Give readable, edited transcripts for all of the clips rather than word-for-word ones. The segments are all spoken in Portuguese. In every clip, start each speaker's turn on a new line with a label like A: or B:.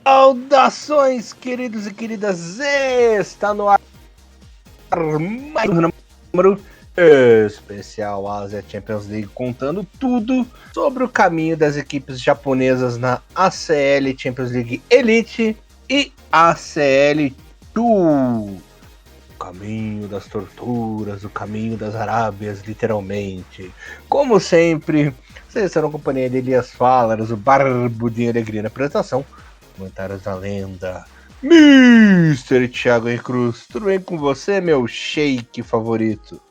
A: Saudações, queridos e queridas! Está no ar mais um número especial Ásia Champions League, contando tudo sobre o caminho das equipes japonesas na ACL Champions League Elite e ACL Tour. O caminho das torturas, o caminho das Arábias, literalmente. Como sempre, vocês estarão na companhia de Elias Falaras, o Barbudinho Alegria na apresentação. Comentários da lenda, Mr. Thiago Henrique Cruz. Tudo bem com você, meu shake favorito?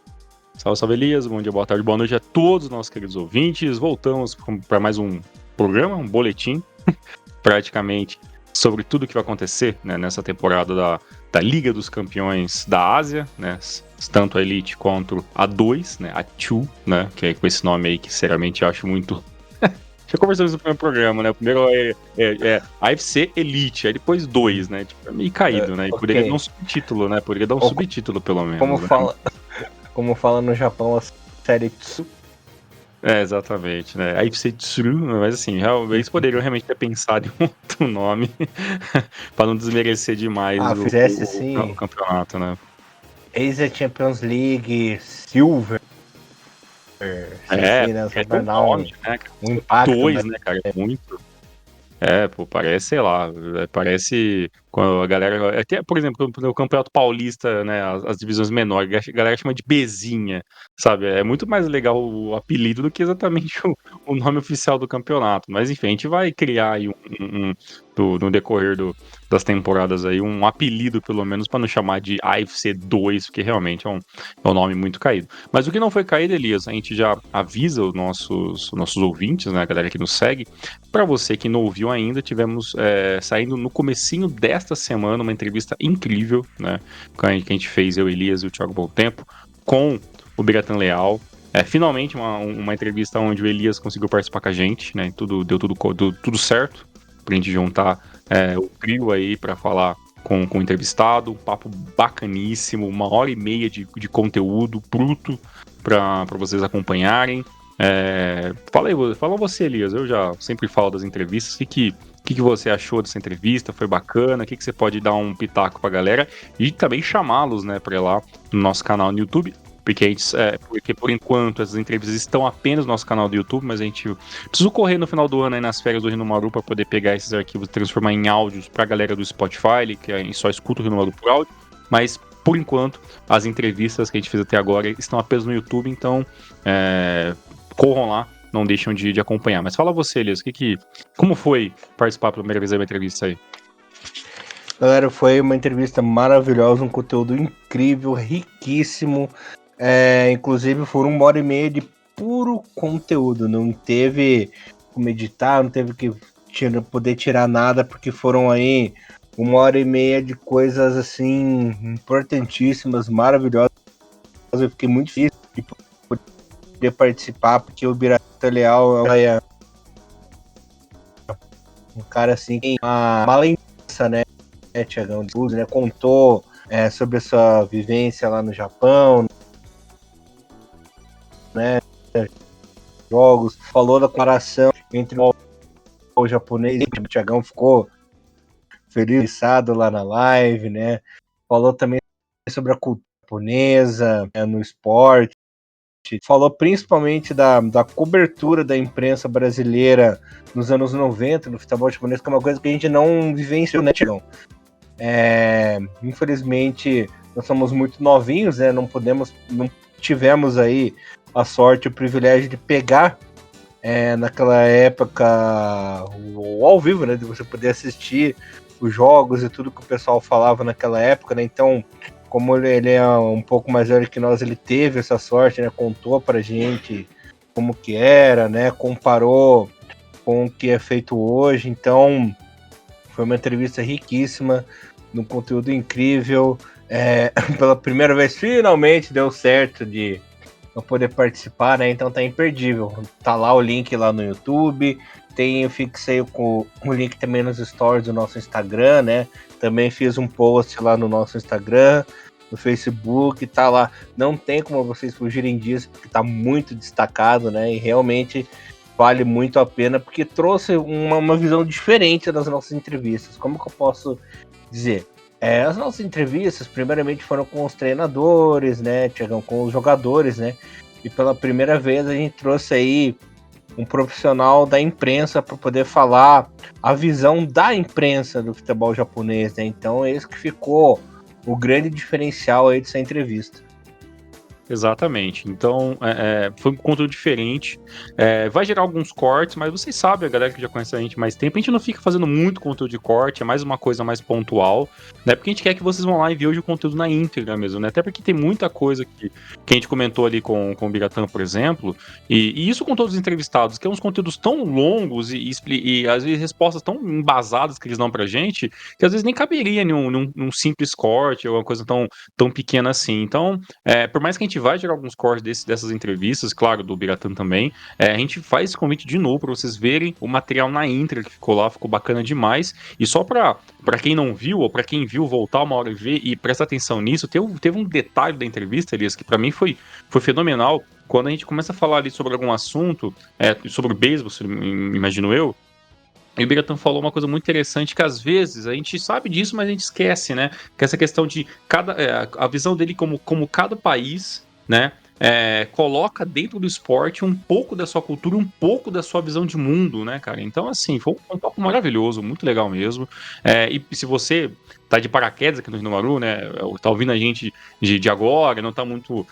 B: Salve, salve, Elias. Bom dia, boa tarde, boa noite a todos os nossos queridos ouvintes. Voltamos para mais um programa, um boletim, praticamente, sobre tudo que vai acontecer, né, nessa temporada da Liga dos Campeões da Ásia, né, tanto a Elite quanto a 2, né, a 2, né, que é com esse nome aí que, sinceramente, eu acho muito... Já conversamos no primeiro programa, né? O primeiro é AFC Elite, aí depois 2, né? Tipo, é meio caído, né? E
A: Okay.
B: poderia dar um subtítulo, né? Poderia dar um subtítulo, pelo menos.
A: Como fala no Japão, a série Tsu.
B: Exatamente, né? AFC Tsuru, mas assim, eles poderiam realmente ter pensado em outro nome para não desmerecer demais o campeonato, né?
A: Asia Champions League Silver.
B: Assim, né? É nome, né?
A: Um impacto,
B: 2, né, cara? É muito. Pô, parece, sei lá, parece quando a galera, até, por exemplo, no Campeonato Paulista, né, as divisões menores, a galera chama de Bezinha, sabe? É muito mais legal o apelido do que exatamente o nome oficial do campeonato. Mas, enfim, a gente vai criar aí no decorrer das temporadas aí, um apelido, pelo menos, para não chamar de AFC 2, porque realmente é um nome muito caído. Mas o que não foi caído, Elias, a gente já avisa os nossos ouvintes, né, a galera que nos segue. Para você que não ouviu ainda, tivemos saindo no comecinho desta semana uma entrevista incrível, né, que a gente fez, eu, Elias e o Thiago Bom Tempo, com o Biratan Leal. Finalmente uma entrevista onde o Elias conseguiu participar com a gente, né, deu tudo certo pra gente juntar o trio aí para falar com o entrevistado, um papo bacaníssimo, 1h30 de conteúdo bruto para vocês acompanharem. Fala você, Elias, eu já sempre falo das entrevistas, o que você achou dessa entrevista? Foi bacana? O que você pode dar um pitaco pra galera? E também chamá-los, né, pra ir lá no nosso canal no YouTube, porque por enquanto essas entrevistas estão apenas no nosso canal do YouTube, mas a gente precisa correr no final do ano aí nas férias do Rinomaru para poder pegar esses arquivos e transformar em áudios pra galera do Spotify, que a gente só escuta o Rinomaru por áudio, mas por enquanto as entrevistas que a gente fez até agora estão apenas no YouTube, então corram lá, não deixam de acompanhar. Mas fala você, Elias, como foi participar pela primeira vez da minha entrevista aí?
A: Galera, foi uma entrevista maravilhosa, um conteúdo incrível, riquíssimo. Inclusive foram 1h30 de puro conteúdo. Não teve como editar, não teve que poder tirar nada, porque foram aí 1h30 de coisas assim importantíssimas, maravilhosas. Eu fiquei muito feliz de poder participar, porque o Biratan Leal é um cara assim, uma lembrança, né, Thiagão, né? Contou sobre a sua vivência lá no Japão, né? Jogos, falou da comparação entre o japonês e o Thiagão ficou feliz lá na live, né? Falou também sobre a cultura japonesa, no esporte. Falou principalmente da cobertura da imprensa brasileira nos anos 90 no futebol japonês, que é uma coisa que a gente não vivenciou, né, Thiagão? Infelizmente, nós somos muito novinhos, né? Não tivemos aí a sorte, o privilégio de pegar naquela época ao vivo, né? De você poder assistir os jogos e tudo que o pessoal falava naquela época, né? Então, como ele é um pouco mais velho que nós, ele teve essa sorte, né? Contou pra gente como que era, né? Comparou com o que é feito hoje. Então, foi uma entrevista riquíssima, num conteúdo incrível. Pela primeira vez, finalmente deu certo de eu poder participar, né? Então tá imperdível. Tá lá o link lá no YouTube. Eu fixei com o link também nos stories do nosso Instagram, né? Também fiz um post lá no nosso Instagram, no Facebook, tá lá. Não tem como vocês fugirem disso, porque tá muito destacado, né? E realmente vale muito a pena, porque trouxe uma visão diferente das nossas entrevistas. Como que eu posso dizer? As nossas entrevistas, primeiramente, foram com os treinadores, né? Chegam com os jogadores, né? E pela primeira vez a gente trouxe aí um profissional da imprensa para poder falar a visão da imprensa do futebol japonês, né? Então, esse que ficou o grande diferencial aí dessa entrevista.
B: Exatamente. Então, foi um conteúdo diferente. Vai gerar alguns cortes, mas vocês sabem, a galera que já conhece a gente há mais tempo, a gente não fica fazendo muito conteúdo de corte, é mais uma coisa mais pontual, né? Porque a gente quer que vocês vão lá e vejam o conteúdo na íntegra mesmo, né? Até porque tem muita coisa que a gente comentou ali com o Biratã, por exemplo, e isso com todos os entrevistados, que é uns conteúdos tão longos e às vezes respostas tão embasadas que eles dão pra gente, que às vezes nem caberia num simples corte ou uma coisa tão pequena assim. Então, por mais que a gente vai gerar alguns cortes dessas entrevistas, claro, do Biratã também, a gente faz esse convite de novo para vocês verem o material na íntegra que ficou lá, ficou bacana demais. E só para quem não viu, ou para quem viu, voltar uma hora e ver e prestar atenção nisso, teve um detalhe da entrevista, Elias, que para mim foi fenomenal. Quando a gente começa a falar ali sobre algum assunto, sobre o beisebol, imagino eu, e o Biratã falou uma coisa muito interessante, que às vezes a gente sabe disso, mas a gente esquece, né? Que essa questão de a visão dele como cada país, né? Coloca dentro do esporte um pouco da sua cultura, um pouco da sua visão de mundo, né, cara? Então, assim, foi um papo maravilhoso, muito legal mesmo. E se você tá de paraquedas aqui no Rinomaru, né? Tá ouvindo a gente de agora, não tá muito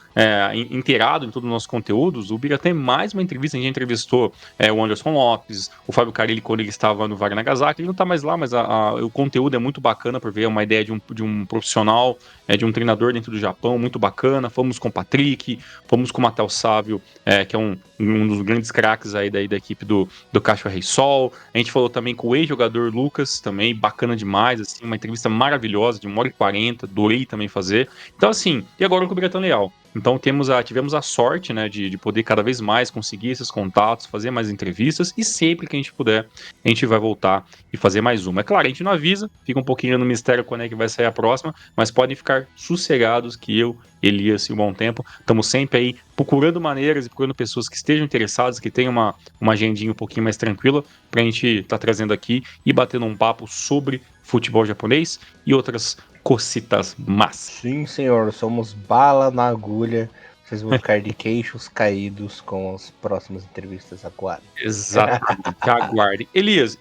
B: inteirado em todos os nossos conteúdos, o Bira tem mais uma entrevista, a gente entrevistou o Anderson Lopes, o Fábio Carilli quando ele estava no Wagner Nagasaki, ele não tá mais lá, mas o conteúdo é muito bacana por ver uma ideia de um profissional, de um treinador dentro do Japão, muito bacana. Fomos com o Patrick, fomos com o Matheus Sávio, que é um dos grandes craques aí da equipe do Cacho Rei Sol. A gente falou também com o ex-jogador Lucas, também bacana demais, assim, uma entrevista maravilhosa, de 1h40, adorei também fazer. Então, assim, e agora com o Biratã Leal. Então tivemos a sorte, né, de poder cada vez mais conseguir esses contatos, fazer mais entrevistas, e sempre que a gente puder, a gente vai voltar e fazer mais uma. É claro, a gente não avisa, fica um pouquinho no mistério quando é que vai sair a próxima, mas podem ficar sossegados que eu, Elias e o Bom Tempo, estamos sempre aí procurando maneiras e procurando pessoas que estejam interessadas, que tenham uma agendinha um pouquinho mais tranquila, pra gente estar trazendo aqui e batendo um papo sobre futebol japonês e outras cocitas más.
A: Sim, senhor, somos bala na agulha. Vocês vão ficar de queixos caídos com as próximas entrevistas agora.
B: Exatamente, aguarde. Elias,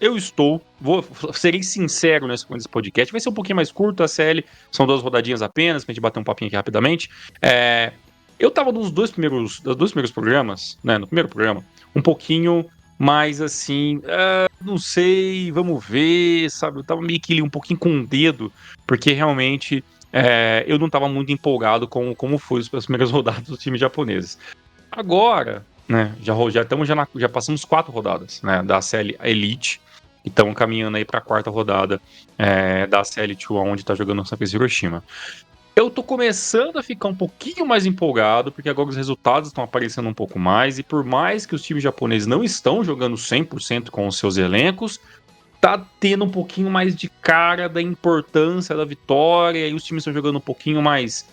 B: serei sincero nesse podcast, vai ser um pouquinho mais curto a CL, são 2 rodadinhas apenas, pra gente bater um papinho aqui rapidamente. Eu tava dos dois primeiros programas, né, no primeiro programa, um pouquinho mais assim, não sei, vamos ver, sabe, eu tava meio que ali um pouquinho com o dedo, porque realmente eu não tava muito empolgado com como foi as primeiras rodadas dos times japoneses. Agora, né, já passamos 4 rodadas, né, da CL Elite, e estamos caminhando aí para a 4ª rodada da CL2, onde tá jogando o Sampdoria Hiroshima. Eu tô começando a ficar um pouquinho mais empolgado, porque agora os resultados estão aparecendo um pouco mais, e por mais que os times japoneses não estão jogando 100% com os seus elencos, tá tendo um pouquinho mais de cara da importância da vitória, e os times estão jogando um pouquinho mais,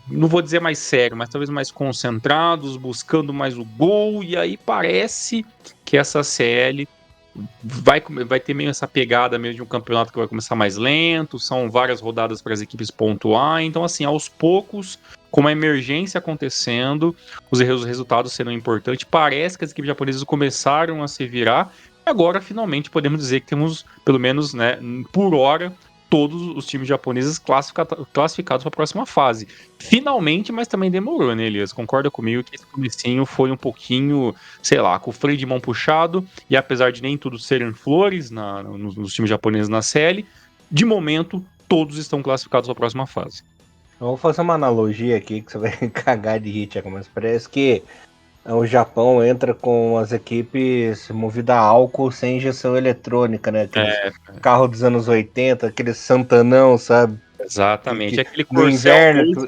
B: não vou dizer mais sério, mas talvez mais concentrados, buscando mais o gol, e aí parece que essa CL vai ter meio essa pegada mesmo de um campeonato que vai começar mais lento, são várias rodadas para as equipes pontuar, então assim, aos poucos, com uma emergência acontecendo, os resultados serão importantes, parece que as equipes japonesas começaram a se virar, e agora finalmente podemos dizer que temos, pelo menos, né, por hora, todos os times japoneses classificados para a próxima fase. Finalmente, mas também demorou, né, Elias? Concorda comigo que esse comecinho foi um pouquinho, sei lá, com o freio de mão puxado, e apesar de nem tudo serem flores nos times japoneses na série, de momento, todos estão classificados para a próxima fase.
A: Eu vou fazer uma analogia aqui que você vai cagar de rir, mas parece que o Japão entra com as equipes movidas a álcool sem injeção eletrônica, né? Aqueles carros dos anos 80, aquele Santanão, sabe?
B: Exatamente, aquele
A: no inverno.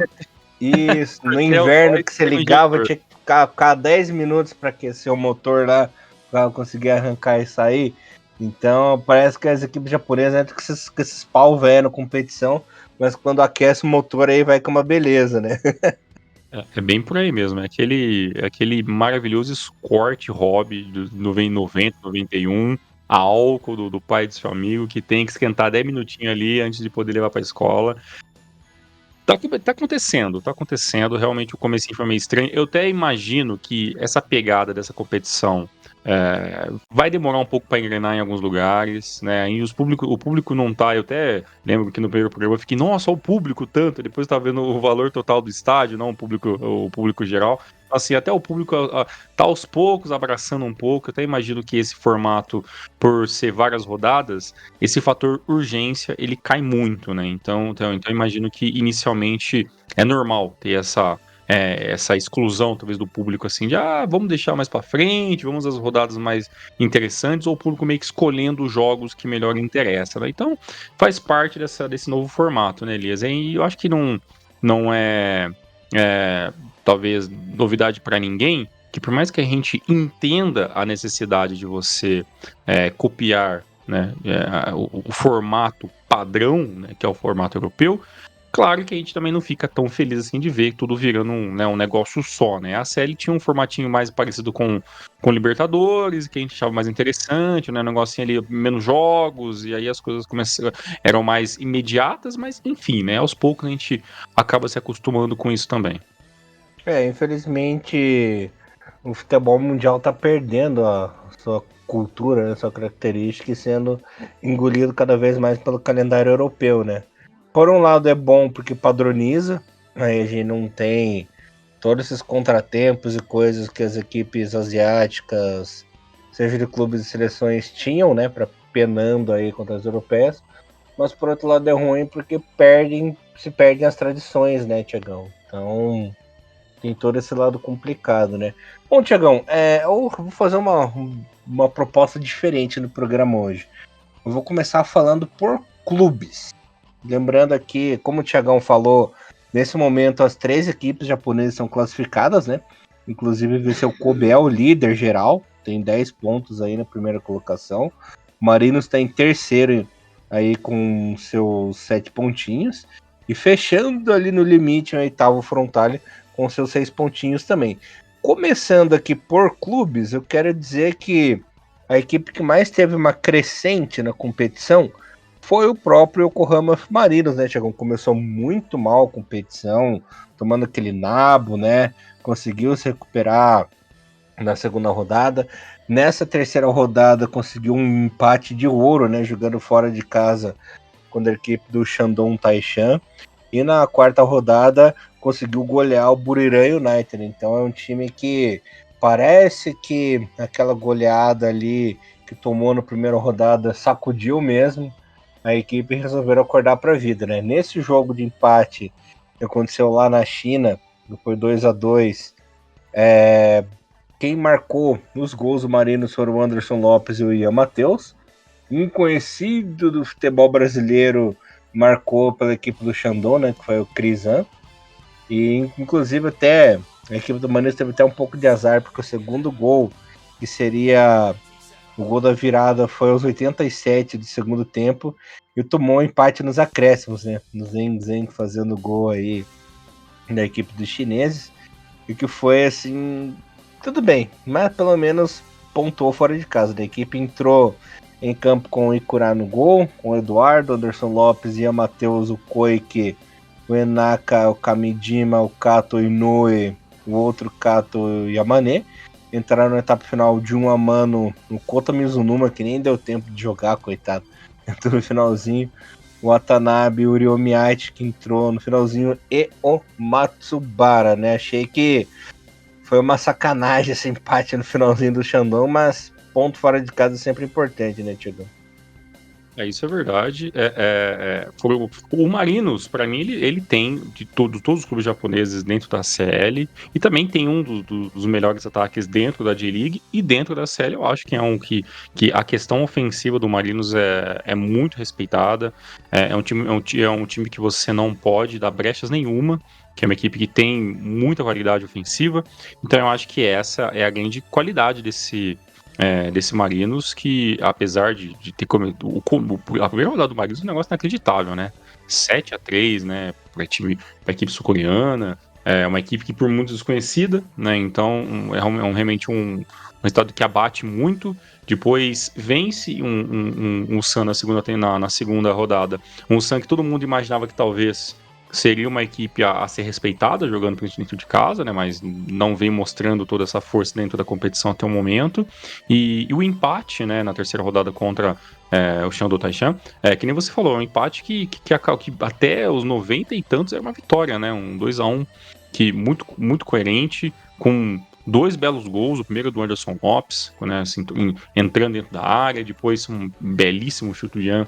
A: Isso, no inverno que você ligava, tinha que ficar 10 minutos para aquecer o motor lá, para conseguir arrancar e sair. Então, parece que as equipes japonesas entram com esses pau velho na competição, mas quando aquece o motor aí vai com uma beleza, né?
B: É bem por aí mesmo, é aquele maravilhoso escort hobby do 90, 91, a álcool do pai do seu amigo que tem que esquentar 10 minutinhos ali antes de poder levar pra escola. Tá acontecendo, realmente o comecinho foi meio estranho. Eu até imagino que essa pegada dessa competição, vai demorar um pouco para engrenar em alguns lugares, né, e o público não tá. Eu até lembro que no primeiro programa eu fiquei: "Nossa, o público tanto", depois eu estava vendo o valor total do estádio, não o público geral. Assim, até o público tá aos poucos abraçando um pouco. Eu até imagino que esse formato, por ser várias rodadas, esse fator urgência ele cai muito, né? Então eu imagino que inicialmente é normal ter essa exclusão, talvez, do público, assim, de vamos deixar mais pra frente, vamos às rodadas mais interessantes, ou o público meio que escolhendo os jogos que melhor interessa, né? Então faz parte desse novo formato, né, Elias? E eu acho que não é, talvez, novidade pra ninguém. Que por mais que a gente entenda a necessidade de você copiar, né, o formato padrão, né, que é o formato europeu, claro que a gente também não fica tão feliz assim de ver tudo virando um negócio só, né? A série tinha um formatinho mais parecido com Libertadores, que a gente achava mais interessante, né? Um negocinho ali, menos jogos, e aí as coisas eram mais imediatas, mas enfim, né? Aos poucos a gente acaba se acostumando com isso também.
A: Infelizmente, o futebol mundial tá perdendo a sua cultura, né, sua característica e sendo engolido cada vez mais pelo calendário europeu, né? Por um lado é bom porque padroniza, aí a gente não tem todos esses contratempos e coisas que as equipes asiáticas, seja de clubes e seleções, tinham, né, para penando aí contra as europeias. Mas por outro lado é ruim porque se perdem as tradições, né, Tiagão? Então tem todo esse lado complicado, né? Bom, Tiagão, eu vou fazer uma proposta diferente no programa hoje. Eu vou começar falando por clubes. Lembrando aqui, como o Tiagão falou, nesse momento as 3 equipes japonesas são classificadas, né? Inclusive o Viseu Kobe é o líder geral, tem 10 pontos aí na primeira colocação. O Marinos está em terceiro aí com seus 7 pontinhos. E fechando ali no limite o oitavo Frontale com seus 6 pontinhos também. Começando aqui por clubes, eu quero dizer que a equipe que mais teve uma crescente na competição foi o próprio Yokohama Marinos, né, Thiago? Começou muito mal a competição, tomando aquele nabo, né? Conseguiu se recuperar na segunda rodada. Nessa terceira rodada conseguiu um empate de ouro, né? Jogando fora de casa contra a equipe do Shandong Taishan. E na quarta rodada conseguiu golear o Buriram United. Então é um time que parece que aquela goleada ali que tomou na primeira rodada sacudiu mesmo a equipe resolveram acordar para a vida, né? Nesse jogo de empate que aconteceu lá na China, foi 2-2. Quem marcou os gols do Marinos foram o Anderson Lopes e o Ian Matheus. Um conhecido do futebol brasileiro marcou pela equipe do Shandong, né? Que foi o Crisan. E inclusive até a equipe do Marinos teve até um pouco de azar, porque o segundo gol, que seria o gol da virada, foi aos 87 do segundo tempo e tomou um empate nos acréscimos, né? No Zeng Zeng fazendo gol aí da equipe dos chineses. E que foi assim, tudo bem, mas pelo menos pontuou fora de casa. A equipe entrou em campo com o Ikura no gol, com o Eduardo, Anderson Lopes e o Matheus, o Koike, o Enaka, o Kamijima, o Kato Inoue, o outro Kato Yamane. Entraram na etapa final de 1-1 no Kota Mizunuma, que nem deu tempo de jogar, coitado. Entrou no finalzinho. O Watanabe, o Ryomiyachi, que entrou no finalzinho, e o Matsubara, né? Achei que foi uma sacanagem esse empate no finalzinho do Shandong, mas ponto fora de casa é sempre importante, né, Tiago?
B: Isso é verdade. O Marinos, para mim, ele tem de todos os clubes japoneses dentro da CL e também tem um dos melhores ataques dentro da J-League e dentro da CL. Eu acho que é que a questão ofensiva do Marinos é muito respeitada. É um time que você não pode dar brechas nenhuma, que é uma equipe que tem muita qualidade ofensiva. Então eu acho que essa é a grande qualidade desse Marinos, que apesar de ter cometido a primeira rodada do Marinos é um negócio inacreditável, né? 7-3, né? Pra equipe sul-coreana. É uma equipe que por muitos desconhecida, né? Então realmente um resultado que abate muito. Depois vence um Sun na segunda rodada. Um Sun que todo mundo imaginava que talvez seria uma equipe a ser respeitada, jogando dentro de casa, né? Mas não vem mostrando toda essa força dentro da competição até o momento. E o empate, né, na terceira rodada contra o Shandong Taishan, que nem você falou, é um empate que até os 90 e tantos era uma vitória, né? Um 2-1 que muito coerente, com 2 belos gols, o primeiro do Anderson Lopes, né, assim, entrando dentro da área, depois um belíssimo chute do Ian,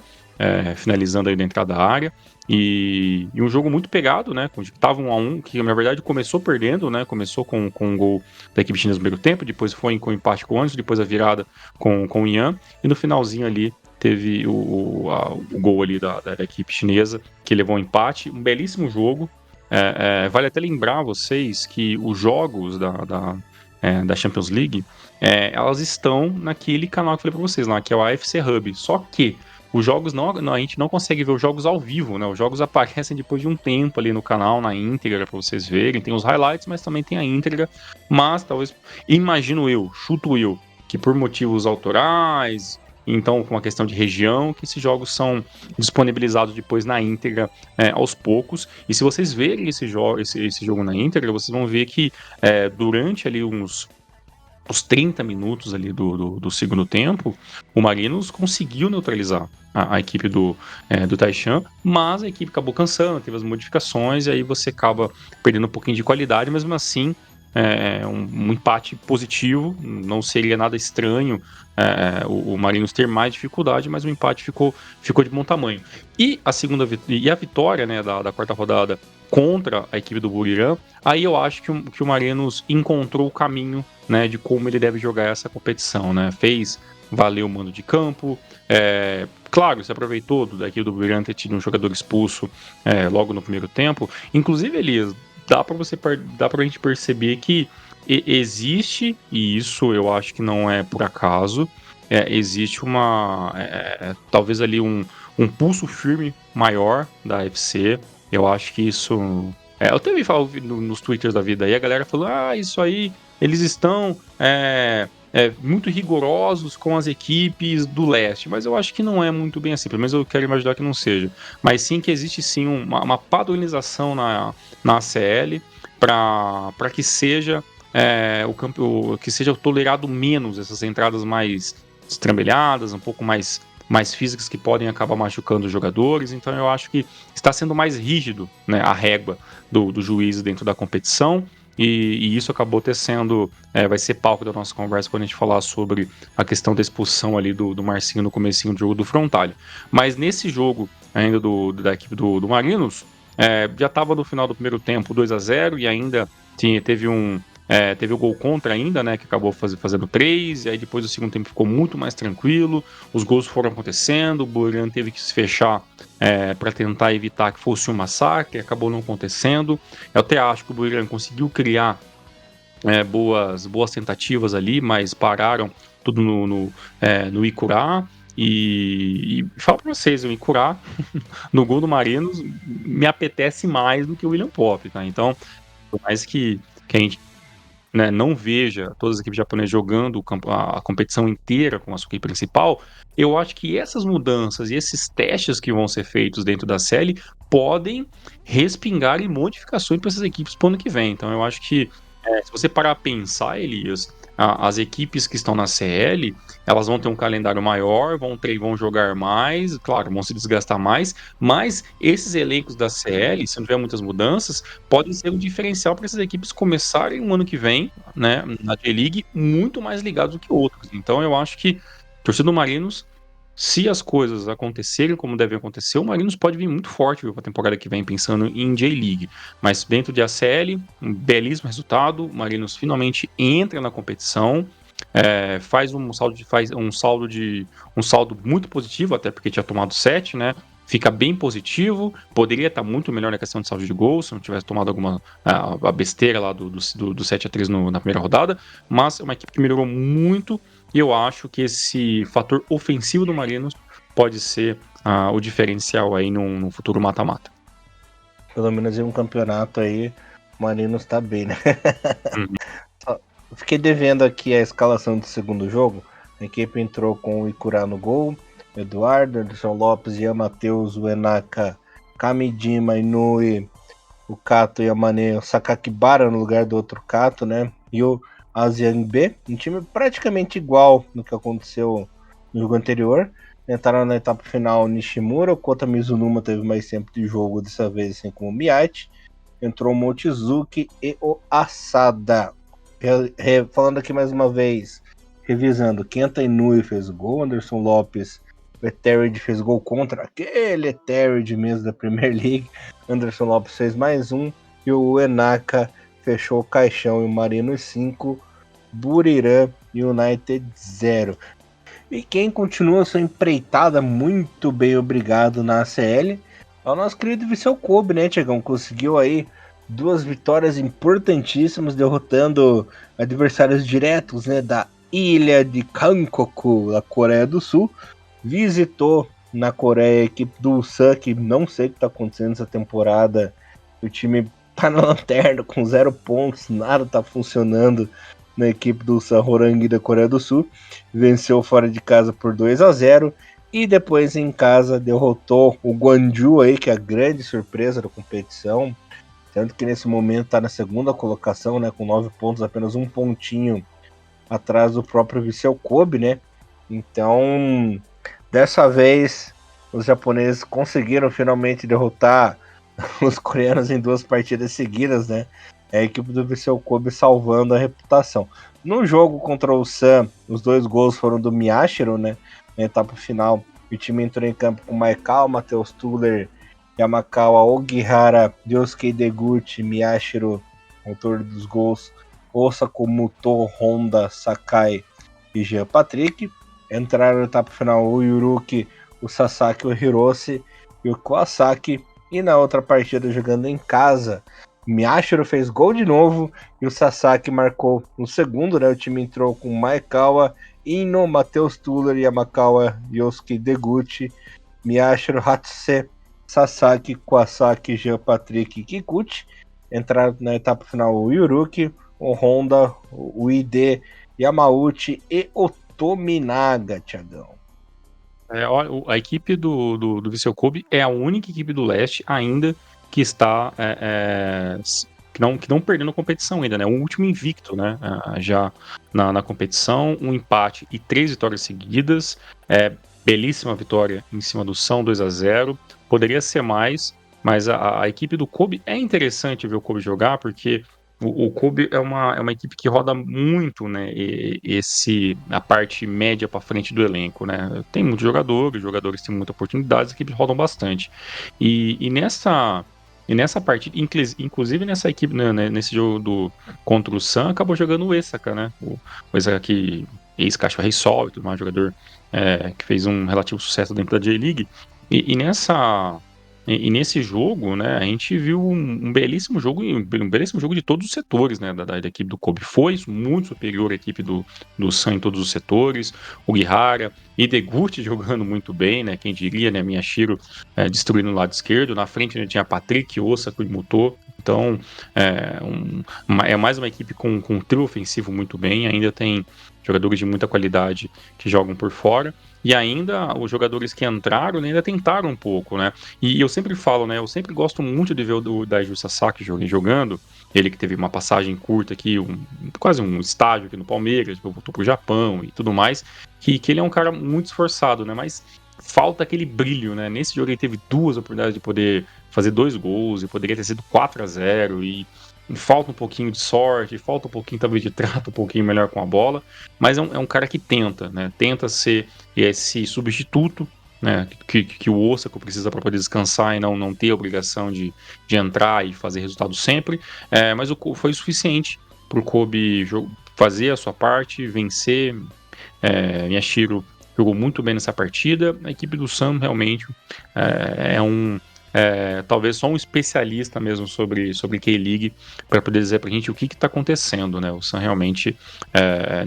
B: finalizando aí dentro da área, e um jogo muito pegado, né, que estava 1-1, que na verdade começou perdendo, né, começou com um gol da equipe chinesa no primeiro tempo, depois foi com empate com o Anderson, depois a virada com o Ian, e no finalzinho ali teve o gol ali da equipe chinesa, que levou um empate, um belíssimo jogo. Vale até lembrar vocês que os jogos da Champions League, elas estão naquele canal que eu falei pra vocês lá, que é o AFC Hub. Só que os jogos a gente não consegue ver os jogos ao vivo, né? Os jogos aparecem depois de um tempo ali no canal, na íntegra, pra vocês verem. Tem os highlights, mas também tem a íntegra. Mas talvez, chuto eu, que por motivos autorais, então com uma questão de região, que esses jogos são disponibilizados depois na íntegra aos poucos. E se vocês verem esse jogo na íntegra, vocês vão ver que durante ali uns 30 minutos ali do segundo tempo, o Marinos conseguiu neutralizar a equipe do Taishan, mas a equipe acabou cansando, teve as modificações, e aí você acaba perdendo um pouquinho de qualidade, mas mesmo assim, um empate positivo, não seria nada estranho o Marinos ter mais dificuldade, mas o empate ficou de bom tamanho. E a vitória, né, da quarta rodada contra a equipe do Buriram, aí eu acho que o Marinos encontrou o caminho, né, de como ele deve jogar essa competição, né? Fez valer o mando de campo, claro, se aproveitou daqui do Buriram ter tido um jogador expulso logo no primeiro tempo. Inclusive, Elias, dá pra gente perceber que existe, e isso eu acho que não é por acaso, existe talvez ali um pulso firme maior da UFC. Eu acho que isso. Eu também falo nos twitters da vida aí, a galera falou: isso aí, eles estão muito rigorosos com as equipes do leste, mas eu acho que não é muito bem assim, pelo menos eu quero imaginar que não seja. Mas sim que existe sim uma padronização na ACL para que seja que seja tolerado menos essas entradas mais estrambelhadas, um pouco mais físicas, que podem acabar machucando os jogadores. Então eu acho que está sendo mais rígido, né, a régua do juiz dentro da competição, e isso acabou tecendo, vai ser palco da nossa conversa quando a gente falar sobre a questão da expulsão ali do Marcinho no comecinho do jogo do Frontale. Mas nesse jogo ainda da equipe do Marinos, já estava no final do primeiro tempo 2-0, e ainda teve o gol contra ainda, né, que acabou fazendo 3, e aí depois o segundo tempo ficou muito mais tranquilo, os gols foram acontecendo, o Buriram teve que se fechar para tentar evitar que fosse um massacre, acabou não acontecendo. Eu até acho que o Buriram conseguiu criar boas tentativas ali, mas pararam tudo no Icurá. E falo pra vocês, o Icurá no gol do Marinos me apetece mais do que o William Pop, tá? Então, por mais que a gente, né, não veja todas as equipes japonesas jogando a competição inteira com a sua equipe principal, eu acho que essas mudanças e esses testes que vão ser feitos dentro da série podem respingar em modificações para essas equipes para o ano que vem. Então eu acho que, se você parar a pensar, Elias, as equipes que estão na CL, elas vão ter um calendário maior, vão jogar mais, claro, vão se desgastar mais, mas esses elencos da CL, se não tiver muitas mudanças, podem ser um diferencial para essas equipes começarem o ano que vem, né, na J-League, muito mais ligados do que outros. Então eu acho que torcida do Marinos, se as coisas acontecerem como devem acontecer, o Marinos pode vir muito forte para a temporada que vem, pensando em J-League. Mas dentro de ACL, um belíssimo resultado, o Marinos finalmente entra na competição, faz um saldo muito positivo, até porque tinha tomado 7, né? Fica bem positivo, poderia estar muito melhor na questão de saldo de gols, se não tivesse tomado alguma a besteira lá do 7-3 na primeira rodada, mas é uma equipe que melhorou muito, e eu acho que esse fator ofensivo do Marinos pode ser o diferencial aí num futuro mata-mata.
A: Pelo menos em um campeonato aí O Marinos tá bem, né?
B: Uhum.
A: Eu fiquei devendo aqui a escalação do segundo jogo. A equipe entrou com o Icurá no gol, Eduardo, Anderson Lopes, Ian Matheus, Uenaka, Kamidima, Inui, o Kato Yamane, o Sakakibara no lugar do outro Kato, né? E o Asian B, um time praticamente igual no que aconteceu no jogo anterior. Entraram na etapa final Nishimura, o Kota Mizunuma teve mais tempo de jogo, dessa vez assim como o Miyate. Entrou o Mochizuki e o Asada. Falando aqui mais uma vez, revisando, Kenta Inui fez gol, Anderson Lopes, o Etheridge fez gol contra aquele Etheridge mesmo da Premier League. Anderson Lopes fez mais um e o Enaka fechou o caixão e o Marinos 5, Buriram United 0. E quem continua sua empreitada muito bem, obrigado, na ACL é o nosso querido Viseu Kobe, né, Tiagão? Conseguiu aí 2 vitórias importantíssimas, derrotando adversários diretos, né, da ilha de Kankoku, da Coreia do Sul. Visitou na Coreia a equipe do Ulsan, que não sei o que está acontecendo essa temporada. O time tá na lanterna com 0 pontos, nada tá funcionando na equipe do Ulsan Horangi da Coreia do Sul. Venceu fora de casa por 2-0 e depois em casa derrotou o Gwangju aí, que é a grande surpresa da competição. Tanto que nesse momento está na segunda colocação, né, com 9 pontos, apenas um pontinho atrás do próprio Viseu Kobe, né? Então, dessa vez, os japoneses conseguiram finalmente derrotar os coreanos em 2 partidas seguidas, né? É a equipe do Viseu Kobe salvando a reputação. No jogo contra o Sun, os 2 gols foram do Miyashiro, né? Na etapa final, o time entrou em campo com Maekawa, Matheus Tuller, Yamakawa, Ogihara, Ryosuke Deguchi, Miyashiro, autor dos gols, Osako Muto, Honda, Sakai e Jean Patrick. Entraram na etapa final o Yuruki, o Sasaki, o Hirose e o Kawasaki. E na outra partida, jogando em casa, o Miyashiro fez gol de novo e o Sasaki marcou no segundo, né? O time entrou com Maekawa, Ino, Matheus Tuller, Yamakawa, Ryosuke Deguchi, Miyashiro, Hatsuse, Sasaki, Kawasaki, Jean Patrick e Kikuchi. Entraram na etapa final o Yuruki, o Honda, o ID, Yamauchi e o Tominaga, Thiagão.
B: A equipe do Viseu Kobe é a única equipe do leste ainda que está que não perdeu na competição ainda, né? O último invicto, né? Já na competição, um empate e 3 vitórias seguidas. Belíssima vitória em cima do São 2-0. Poderia ser mais, mas a equipe do Kobe é interessante ver o Kobe jogar, porque o Kobe é uma equipe que roda muito, né? A parte média para frente do elenco, né? Tem muitos jogadores, os jogadores têm muita oportunidade, as equipes rodam bastante. E nessa partida, inclusive nessa equipe, né, nesse jogo contra o Sun, acabou jogando o Esaka, né? O Esaka que ex-Caixa Rei Sol e tudo mais, jogador que fez um relativo sucesso dentro da J-League. E nesse jogo, né, a gente viu um belíssimo jogo de todos os setores, né, da equipe do Kobe. Foi muito superior à equipe do Sun em todos os setores. O Gihara e Deguchi jogando muito bem, né, quem diria, né, Miyashiro destruindo o lado esquerdo. Na frente, né, tinha Patrick, Osaka e Muto. Então, é mais uma equipe com um trio ofensivo muito bem. Ainda tem jogadores de muita qualidade que jogam por fora. E ainda os jogadores que entraram, né, ainda tentaram um pouco, né? E eu sempre falo, né? Eu sempre gosto muito de ver o Daiju Sasaki jogando. Ele que teve uma passagem curta aqui, quase um estágio aqui no Palmeiras, depois voltou pro Japão e tudo mais. Que ele é um cara muito esforçado, né? Mas falta aquele brilho, né? Nesse jogo ele teve 2 oportunidades de poder fazer 2 gols e poderia ter sido 4-0 e falta um pouquinho de sorte, falta um pouquinho talvez de trato um pouquinho melhor com a bola, mas é um cara que tenta, né? Tenta ser esse substituto, né? Que o Osaka precisa para poder descansar e não ter a obrigação de entrar e fazer resultado sempre, mas foi o suficiente para o Kobe fazer a sua parte, vencer. Miyashiro jogou muito bem nessa partida. A equipe do Sun realmente talvez só um especialista mesmo sobre K-League para poder dizer pra gente o que está acontecendo, né? O Sun realmente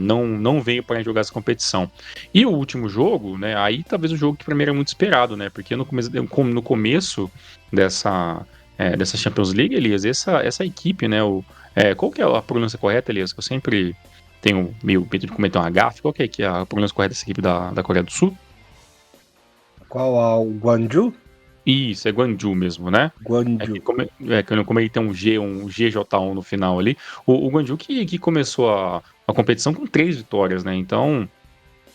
B: não veio para jogar essa competição. E o último jogo, né? Aí talvez o jogo que primeiro é muito esperado, né? Porque no começo dessa Champions League, Elias, essa equipe, né? Qual que é a pronúncia correta, Elias? Que eu sempre tenho meio medo de cometer um gafe. Qual que é a pronúncia correta dessa equipe da Coreia do Sul?
A: Qual o Gwangju?
B: Isso, é Gwangju mesmo, né?
A: Gwangju.
B: Como ele tem um GJ1 no final ali. O Gwangju que começou a competição com 3 vitórias, né? Então,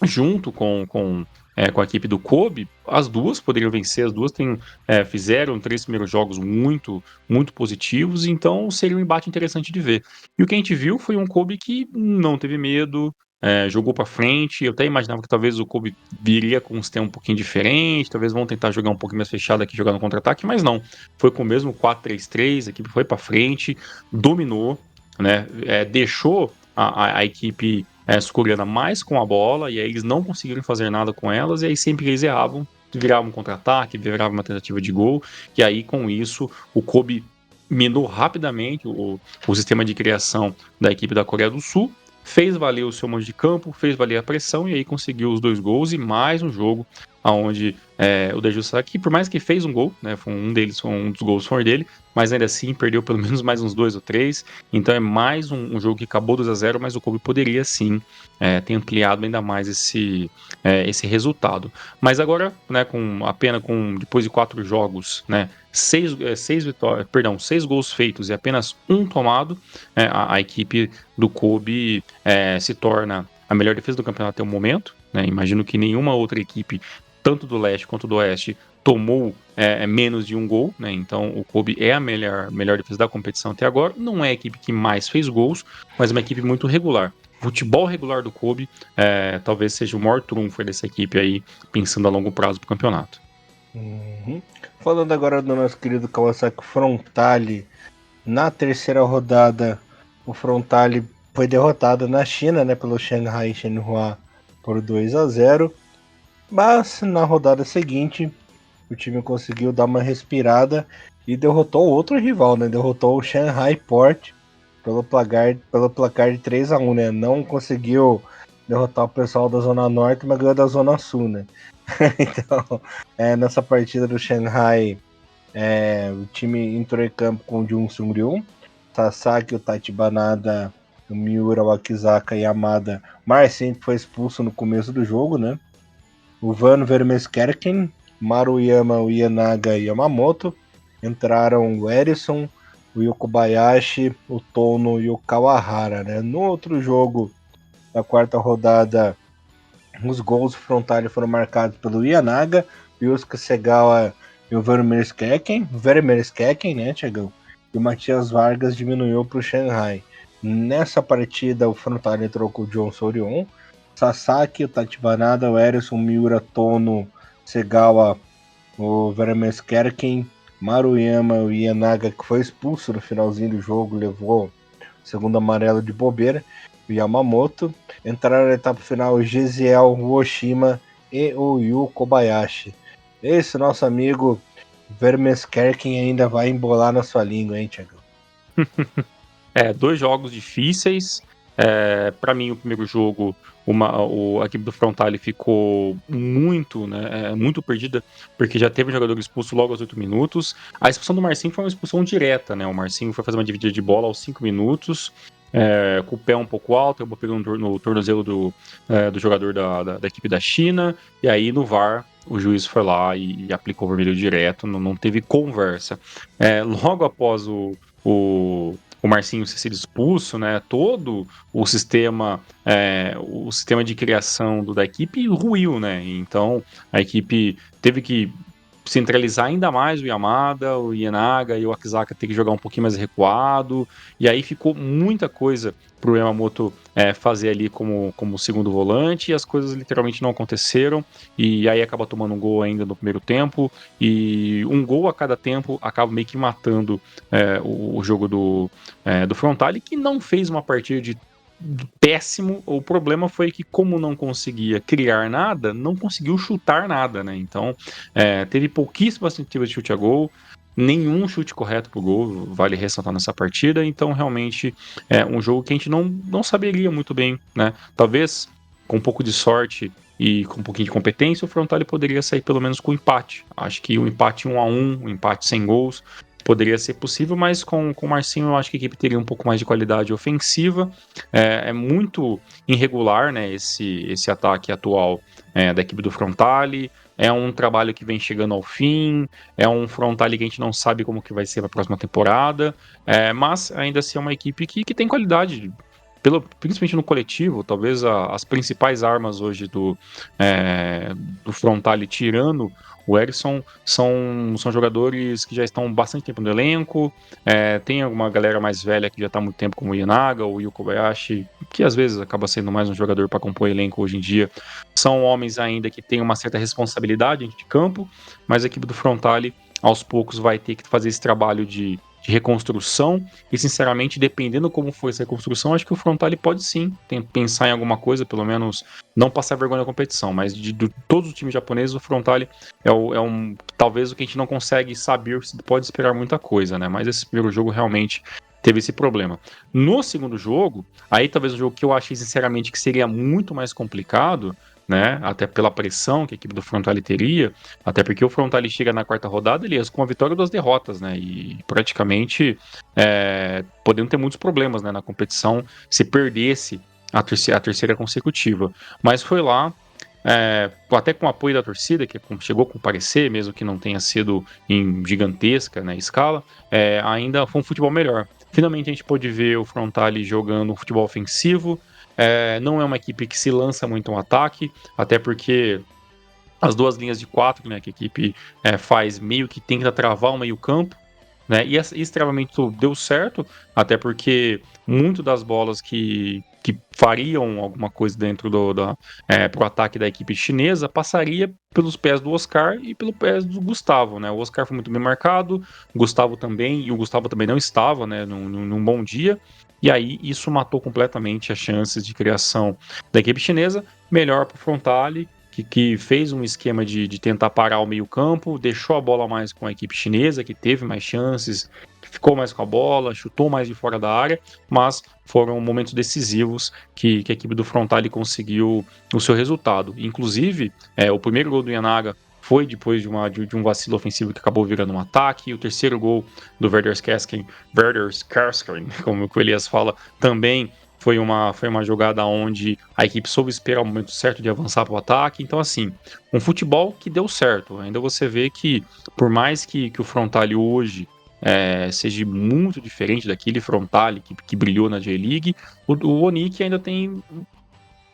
B: junto com a equipe do Kobe, as duas poderiam vencer, as duas fizeram 3 primeiros jogos muito, muito positivos, então seria um embate interessante de ver. E o que a gente viu foi um Kobe que não teve medo, jogou pra frente. Eu até imaginava que talvez o Kobe viria com um sistema um pouquinho diferente, talvez vão tentar jogar um pouquinho mais fechado aqui, jogar no contra-ataque, mas não. Foi com o mesmo 4-3-3, a equipe foi pra frente, dominou, né? Deixou a equipe sul-coreana mais com a bola, e aí eles não conseguiram fazer nada com elas, e aí sempre que eles erravam, virava um contra-ataque, virava uma tentativa de gol, e aí com isso o Kobe minou rapidamente o sistema de criação da equipe da Coreia do Sul, fez valer o seu mando de campo, fez valer a pressão, e aí conseguiu os 2 gols e mais um jogo onde o Daeju Saki, por mais que fez um gol, né, um dos gols foi dele, mas ainda assim perdeu pelo menos mais uns 2 ou 3, então é mais um jogo que acabou 2-0, mas o Kobe poderia sim ter ampliado ainda mais esse resultado. Mas agora, né, depois de 4 jogos, né, 6 gols feitos e apenas 1 tomado, a equipe do Kobe se torna a melhor defesa do campeonato até o momento, né? Imagino que nenhuma outra equipe, tanto do leste quanto do oeste, tomou menos de 1 gol, né? Então o Kobe é a melhor defesa da competição até agora. Não é a equipe que mais fez gols, mas é uma equipe muito regular. O futebol regular do Kobe talvez seja o maior trunfo dessa equipe aí, pensando a longo prazo pro campeonato.
A: Uhum. Falando agora do nosso querido Kawasaki Frontale, na terceira rodada, o Frontale foi derrotado na China, né, pelo Shanghai Shenhua por 2-0, mas na rodada seguinte o time conseguiu dar uma respirada e derrotou outro rival, né? Derrotou o Shanghai Port pelo placar de 3-1, né? Não conseguiu derrotar o pessoal da Zona Norte, mas ganhou da Zona Sul, né? Então, nessa partida do Shanghai, o time entrou em campo com o Jun Sung-ryun, Sasaki, o Tachibanada, o Miura, o Akizaka e Yamada. Marcin foi expulso no começo do jogo, né? O Van Vermeskerken, Maruyama, o Ienaga e Yamamoto. Entraram o Erison, o Yokobayashi, o Tono e o Kawahara, né? No outro jogo da quarta rodada, os gols frontais foram marcados pelo Ienaga, Yusuke Segawa e o Vermeskerken, né, Tiagão? E o Matias Vargas diminuiu para o Shanghai. Nessa partida, o frontal entrou com o John Sorion, Sasaki, o Tachibanada, o Erison, Miura, Tono, Segawa, o Vermeskerken, Maruyama, o Ienaga, que foi expulso no finalzinho do jogo, levou o segundo amarelo de bobeira, o Yamamoto. Entraram na etapa final o Gesiel, o Oshima e o Yu Kobayashi. Esse nosso amigo Vermeskerken ainda vai embolar na sua língua, hein, Thiago?
B: 2 jogos difíceis. Para mim, o primeiro jogo, a equipe do Frontale ficou muito, né, muito perdida, porque já teve um jogador expulso logo aos 8 minutos. A expulsão do Marcinho foi uma expulsão direta, né? O Marcinho foi fazer uma dividida de bola aos 5 minutos, com o pé um pouco alto, acabou pegando no tornozelo do jogador da equipe da China, e aí no VAR o juiz foi lá e aplicou o vermelho direto, não teve conversa. Logo após o Marcinho ser sido expulso, né? Todo o sistema de criação da equipe ruiu, né? Então a equipe teve que centralizar ainda mais o Yamada, o Ienaga e o Akizaka ter que jogar um pouquinho mais recuado, e aí ficou muita coisa pro Yamamoto fazer ali como segundo volante, e as coisas literalmente não aconteceram, e aí acaba tomando um gol ainda no primeiro tempo, e um gol a cada tempo acaba meio que matando o jogo do Frontale, que não fez uma partida de péssimo. O problema foi que, como não conseguia criar nada, não conseguiu chutar nada, né? Então, teve pouquíssimas tentativas de chute a gol, nenhum chute correto pro gol, vale ressaltar nessa partida. Então, realmente, é um jogo que a gente não saberia muito bem, né? Talvez, com um pouco de sorte e com um pouquinho de competência, o Frontale poderia sair pelo menos com empate. Acho que o empate 1-1, um empate sem gols, poderia ser possível, mas com o Marcinho eu acho que a equipe teria um pouco mais de qualidade ofensiva. É muito irregular, né, esse ataque atual da equipe do Frontale. É um trabalho que vem chegando ao fim, é um Frontale que a gente não sabe como que vai ser na próxima temporada, mas ainda assim é uma equipe que tem qualidade, principalmente no coletivo. Talvez as principais armas hoje do Frontale, tirando o Erisson, são jogadores que já estão bastante tempo no elenco. Tem alguma galera mais velha que já está há muito tempo, como o Yanaga ou o Yu Kobayashi, que às vezes acaba sendo mais um jogador para compor elenco hoje em dia. São homens ainda que têm uma certa responsabilidade dentro de campo, mas a equipe do Frontale, aos poucos, vai ter que fazer esse trabalho de reconstrução, e sinceramente, dependendo como for essa reconstrução, acho que o Frontale pode sim pensar em alguma coisa, pelo menos não passar vergonha na competição, mas de todos os times japoneses, o Frontale talvez o que a gente não consegue saber, se pode esperar muita coisa, né? Mas esse primeiro jogo realmente teve esse problema. No segundo jogo, aí talvez o jogo que eu achei sinceramente que seria muito mais complicado, né? Até pela pressão que a equipe do Frontale teria, até porque o Frontale chega na quarta rodada, aliás, com a vitória ou 2 derrotas, né? E praticamente podendo ter muitos problemas, né, na competição se perdesse a terceira consecutiva. Mas foi lá, até com o apoio da torcida, que chegou a comparecer, mesmo que não tenha sido em gigantesca, né, escala, ainda foi um futebol melhor. Finalmente a gente pôde ver o Frontale jogando um futebol ofensivo. Não é uma equipe que se lança muito ao ataque, até porque as duas linhas de 4, né, que a equipe faz, meio que tenta travar o meio-campo, né? E esse travamento deu certo, até porque muito das bolas que fariam alguma coisa dentro pro ataque da equipe chinesa passaria pelos pés do Oscar e pelo pés do Gustavo, né? O Oscar foi muito bem marcado, o Gustavo também, e o Gustavo também não estava, né, num bom dia. E aí isso matou completamente as chances de criação da equipe chinesa. Melhor para o Frontale, que fez um esquema de tentar parar o meio-campo, deixou a bola mais com a equipe chinesa, que teve mais chances, que ficou mais com a bola, chutou mais de fora da área, mas foram momentos decisivos que a equipe do Frontale conseguiu o seu resultado. Inclusive, o primeiro gol do Yanaga foi depois de um vacilo ofensivo que acabou virando um ataque. O terceiro gol do Werder Skersken, como o Elias fala, também foi uma jogada onde a equipe soube esperar o momento certo de avançar para o ataque. Então, assim, um futebol que deu certo. Ainda você vê que, por mais que o Frontale hoje seja muito diferente daquele Frontale que brilhou na J-League, o Onik ainda tem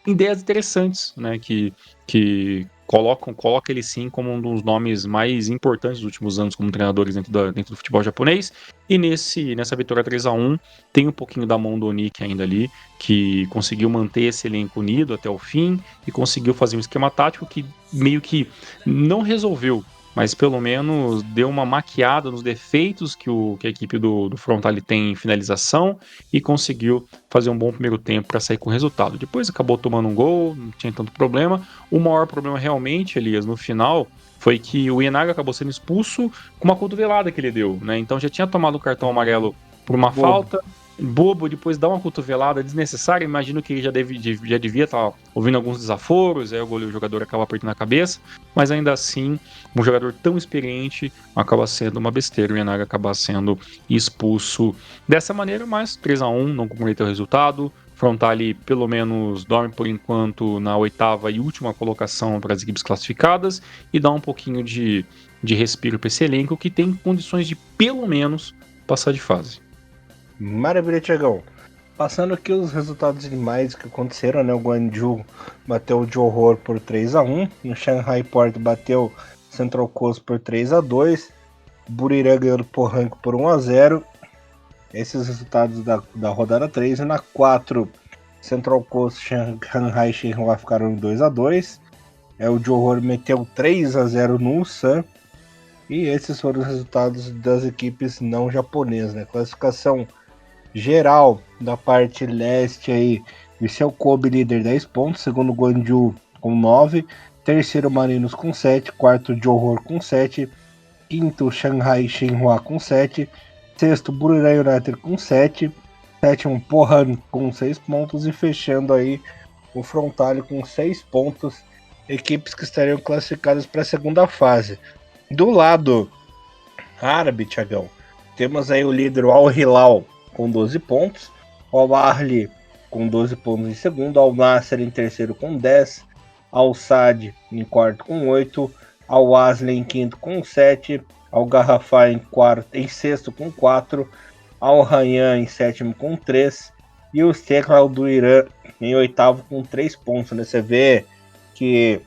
B: ideias interessantes, né, que coloca ele sim como um dos nomes mais importantes dos últimos anos como treinadores dentro do futebol japonês. E nessa vitória 3-1 tem um pouquinho da mão do Onik ainda ali, que conseguiu manter esse elenco unido até o fim e conseguiu fazer um esquema tático que meio que não resolveu, mas pelo menos deu uma maquiada nos defeitos que a equipe do Frontale tem em finalização, e conseguiu fazer um bom primeiro tempo para sair com o resultado. Depois acabou tomando um gol, não tinha tanto problema. O maior problema realmente, Elias, no final, foi que o Ienaga acabou sendo expulso com uma cotovelada que ele deu, né? Então já tinha tomado o cartão amarelo por uma falta, bobo, depois dá uma cotovelada desnecessária. Imagino que ele já devia estar ouvindo alguns desaforos, aí o jogador acaba apertando a cabeça, mas ainda assim, um jogador tão experiente acaba sendo uma besteira, o Ienaga acaba sendo expulso dessa maneira. Mas 3-1, não comprometeu o resultado. Frontale pelo menos dorme por enquanto na 8ª e última colocação para as equipes classificadas, e dá um pouquinho de respiro para esse elenco, que tem condições de pelo menos passar de fase.
A: Maravilha, Thiagão. Passando aqui os resultados demais que aconteceram, né? O Guangzhou bateu o Johor por 3-1, o Shanghai Port bateu Central Coast por 3-2, Buriram ganhou do Pohang por 1-0. Esses resultados da rodada 3. E na 4, Central Coast, Shanghai e Shenhua ficaram em 2-2. O Johor meteu 3-0 no Ulsan. E esses foram os resultados das equipes não japonesas, né? Classificação geral da parte leste aí: Vissel Kobe líder 10 pontos, segundo Guangzhou com 9, terceiro Marinos com 7, quarto Johor com 7, quinto Shanghai Shenhua com 7, sexto Buriram United com 7, sétimo Pohang com 6 pontos, e fechando aí o Frontale com 6 pontos, equipes que estariam classificadas para a segunda fase. Do lado árabe, Thiagão, Temos aí o líder, o Al Hilal, com 12 pontos. O Al Ahly com 12 pontos em segundo. Al Nassr em terceiro com 10. Al Sadd em quarto com 8. Al Wasl em quinto com 7. Al Garrafa em sexto com 4. Al Rayyan em sétimo com 3. E o Istiklal do Irã em oitavo com 3 pontos. Né? Você vê que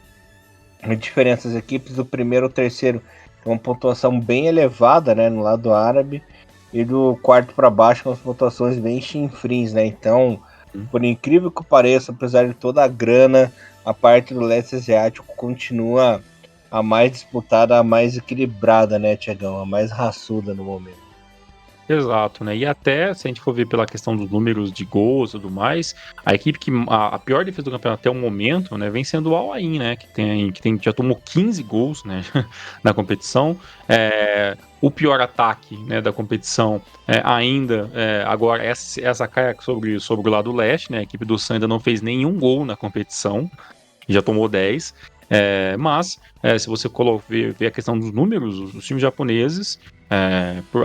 A: a diferença das equipes do primeiro ao terceiro tem uma pontuação bem elevada, né, no lado árabe, e do quarto para baixo com as pontuações bem chinfrins, né? Então, por incrível que pareça, apesar de toda a grana, a parte do leste asiático continua a mais disputada, a mais equilibrada, né, Tiagão? A mais raçuda no momento.
B: Exato, né? E até, se a gente for ver pela questão dos números de gols e tudo mais, a equipe que a pior defesa do campeonato até o momento, né, vem sendo o Al Ain, né? Que já tomou 15 gols, né, na competição. O pior ataque, né, da competição ainda, agora essa cai sobre o lado leste, né? A equipe do Sun ainda não fez nenhum gol na competição, já tomou 10. Mas, se você ver a questão dos números, os times japoneses,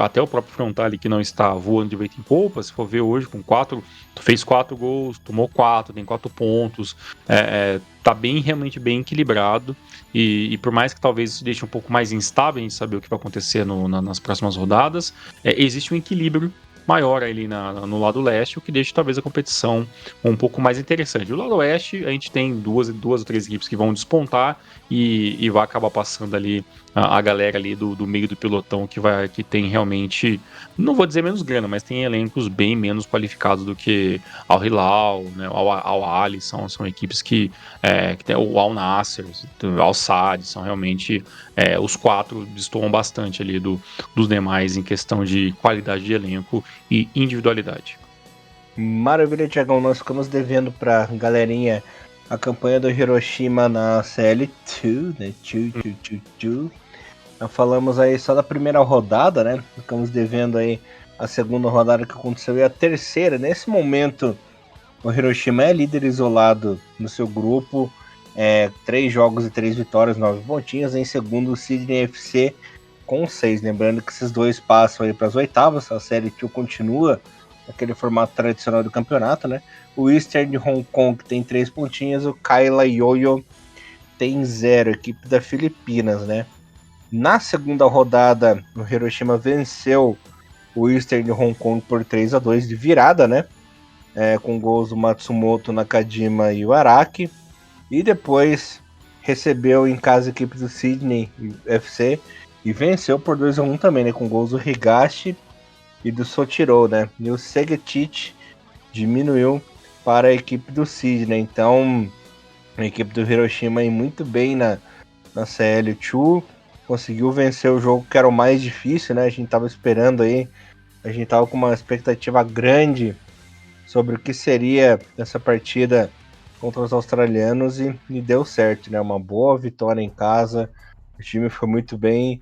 B: até o próprio Frontale, que não está voando de vento em polpa, se for ver hoje, fez 4 gols, tomou 4, tem 4 pontos, tá realmente bem equilibrado, e por mais que talvez isso deixe um pouco mais instável a gente saber o que vai acontecer nas próximas rodadas, existe um equilíbrio maior ali no lado leste, o que deixa talvez a competição um pouco mais interessante. O lado oeste, a gente tem duas ou três equipes que vão despontar e vai acabar passando ali a galera ali do meio do pelotão que tem realmente, não vou dizer menos grana, mas tem elencos bem menos qualificados do que Al Hilal, né, Al Ahly, são equipes que tem o Al Nassr, o Al Sadd, são realmente os 4 destoam bastante ali dos demais em questão de qualidade de elenco e individualidade.
A: Maravilha, Tiagão. Nós ficamos devendo pra galerinha a campanha do Hiroshima na CL2, né? Nós falamos aí só da primeira rodada, né? Ficamos devendo aí a segunda rodada que aconteceu e a terceira. Nesse momento, o Hiroshima é líder isolado no seu grupo. 3 jogos e 3 vitórias, 9 pontinhos. Em segundo, o Sydney FC com 6. Lembrando que esses dois passam aí para as oitavas. A Série 2 continua aquele formato tradicional do campeonato, né? O Eastern de Hong Kong tem 3 pontinhos. O Kaila Yoyo tem 0, equipe da Filipinas, né? Na segunda rodada, o Hiroshima venceu o Eastern de Hong Kong por 3-2 de virada, né? Com gols do Matsumoto, Nakajima e o Araki. E depois recebeu em casa a equipe do Sydney FC e venceu por 2-1 também, né? Com gols do Higashi e do Sochiro, né? E o Segetich diminuiu para a equipe do Sydney. Então, a equipe do Hiroshima ir muito bem na CL2. Conseguiu vencer o jogo que era o mais difícil, né? A gente tava esperando aí. A gente tava com uma expectativa grande sobre o que seria essa partida contra os australianos e deu certo, né? Uma boa vitória em casa. O time foi muito bem.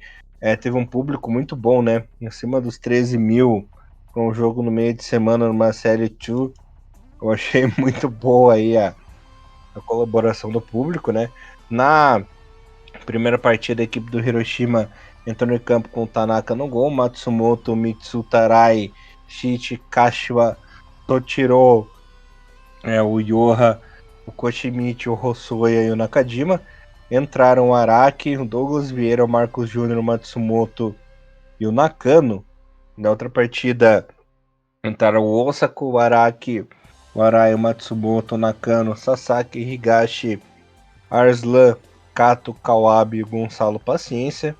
A: Teve um público muito bom, né? Acima dos 13 mil com um jogo no meio de semana numa série 2. Eu achei muito boa aí a colaboração do público, né? Na primeira partida, a equipe do Hiroshima entrou em campo com o Tanaka no gol, Matsumoto, Mitsutarai, Shichi, Kashiwa, Tochiro, o Yoha, o Koshimichi, o Hosoya e o Nakajima. Entraram o Araki, o Douglas Vieira, o Marcos Júnior, o Matsumoto e o Nakano. Na outra partida, entraram o Osaka, o Araki, o Arai, o Matsumoto, o Nakano, Sasaki, Higashi, Arslan, Kato, Kawabe e Gonçalo Paciência.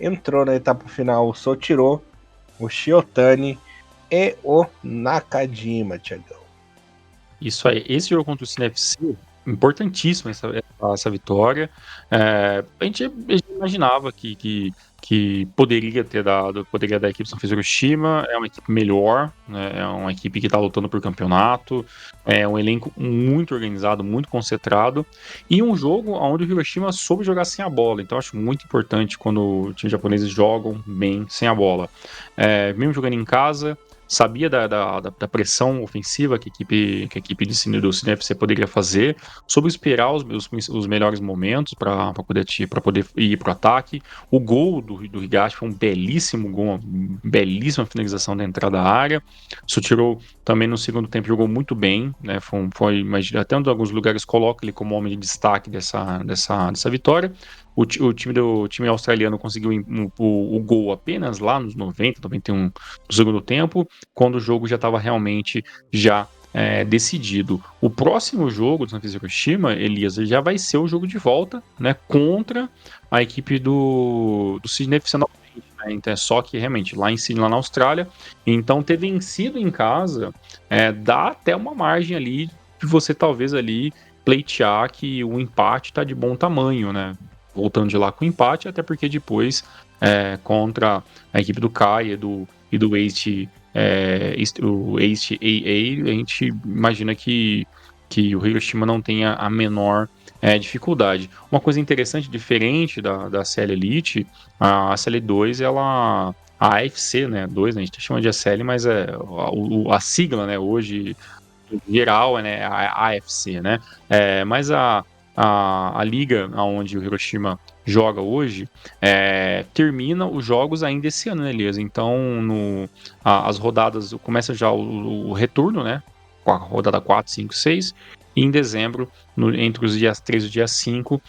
A: Entrou na etapa final o Sochiro, o Shiotani e o Nakajima, Thiagão.
B: Isso aí, esse jogo contra o CNFC, importantíssimo essa vitória. A gente imaginava que poderia dar a equipe São Hiroshima, é uma equipe melhor, né, é uma equipe que está lutando por campeonato, é um elenco muito organizado, muito concentrado, e um jogo onde o Hiroshima soube jogar sem a bola, então acho muito importante quando os times japoneses jogam bem sem a bola. Mesmo jogando em casa, sabia da pressão ofensiva que a equipe do Cine FC poderia fazer, soube esperar os melhores momentos para poder ir para o ataque. O gol do Higashi foi um belíssimo gol, uma belíssima finalização da entrada da área. Isso tirou também no segundo tempo, jogou muito bem, né? Mas até em alguns lugares coloca ele como homem de destaque dessa vitória. O time australiano conseguiu o gol apenas lá nos 90, 91 do segundo tempo, quando o jogo já estava realmente decidido. O próximo jogo do Sanfrecce Hiroshima, Elias, já vai ser o jogo de volta, né, contra a equipe do Sydney FC novamente, né? Então, só que realmente lá em Sydney, lá na Austrália, então ter vencido em casa dá até uma margem ali de você talvez ali pleitear que o empate está de bom tamanho, né? Voltando de lá com empate, até porque depois contra a equipe do Kai e do o East AA, a gente imagina que o Hiroshima não tenha a menor dificuldade. Uma coisa interessante, diferente da CL Elite, a CL2, a AFC, né, 2, né, a gente chama de ACL, mas a sigla, né, hoje, em geral, né, a AFC, né, mas a liga onde o Hiroshima joga hoje termina os jogos ainda esse ano, né, Elias? Então, as rodadas, começa já o retorno, né? Com a rodada 4, 5, 6. E em dezembro, entre os dias 3 e o dia 5,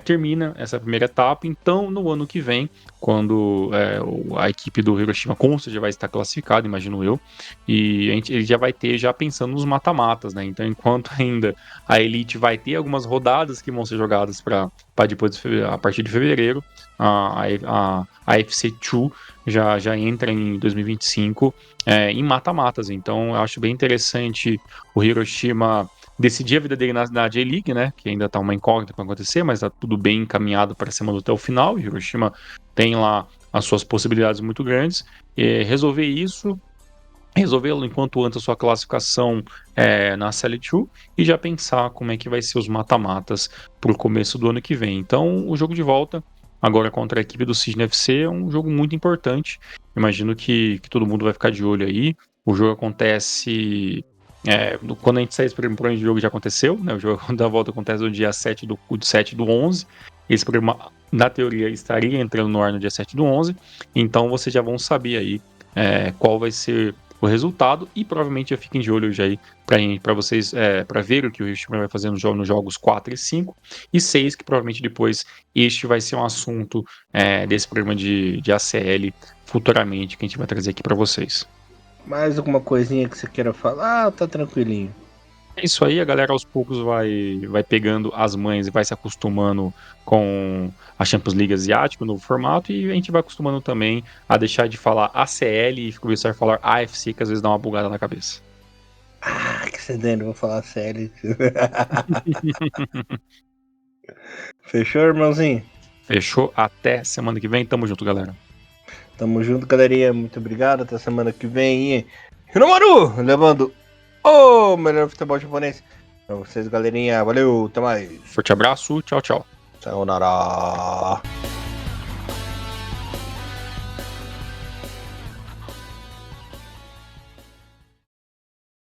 B: termina essa primeira etapa. Então, no ano que vem, quando a equipe do Hiroshima Consta já vai estar classificada, imagino eu, e ele já vai ter, já pensando nos mata-matas, né? Então, enquanto ainda a Elite vai ter algumas rodadas que vão ser jogadas para depois, a partir de fevereiro, a FC2 já entra em 2025 em mata-matas. Então, eu acho bem interessante o Hiroshima decidir a vida dele na J-League, né? Que ainda tá uma incógnita para acontecer, mas tá tudo bem encaminhado para cima até o final. O Hiroshima tem lá as suas possibilidades muito grandes. Resolvê-lo enquanto antes a sua classificação na CL2 e já pensar como é que vai ser os mata-matas para o começo do ano que vem. Então, o jogo de volta, agora contra a equipe do Sydney FC, é um jogo muito importante. Imagino que todo mundo vai ficar de olho aí. O jogo acontece... quando a gente sai, esse programa de jogo já aconteceu, né? O jogo da volta acontece no dia 7 do 11. Esse programa, na teoria, estaria entrando no ar no dia 7 do 11. Então, vocês já vão saber aí qual vai ser o resultado e provavelmente já fiquem de olho já aí para vocês, para ver o que o Hiroshima vai fazer nos jogos 4 e 5 e 6, que provavelmente depois este vai ser um assunto desse programa de ACL futuramente que a gente vai trazer aqui para vocês.
A: Mais alguma coisinha que você queira falar? Tá tranquilinho.
B: É isso aí, a galera aos poucos vai pegando as manhas e vai se acostumando com a Champions League asiática, o novo formato, e a gente vai acostumando também a deixar de falar ACL e começar a falar AFC, que às vezes dá uma bugada na cabeça.
A: Que sedento, vou falar sério. Fechou, irmãozinho?
B: Fechou? Até semana que vem, tamo junto, galera.
A: Tamo junto, galerinha. Muito obrigado. Até semana que vem. E Hiromaru levando o melhor futebol japonês pra vocês, galerinha. Valeu, até mais.
B: Forte abraço, tchau, tchau.
A: Sayonara.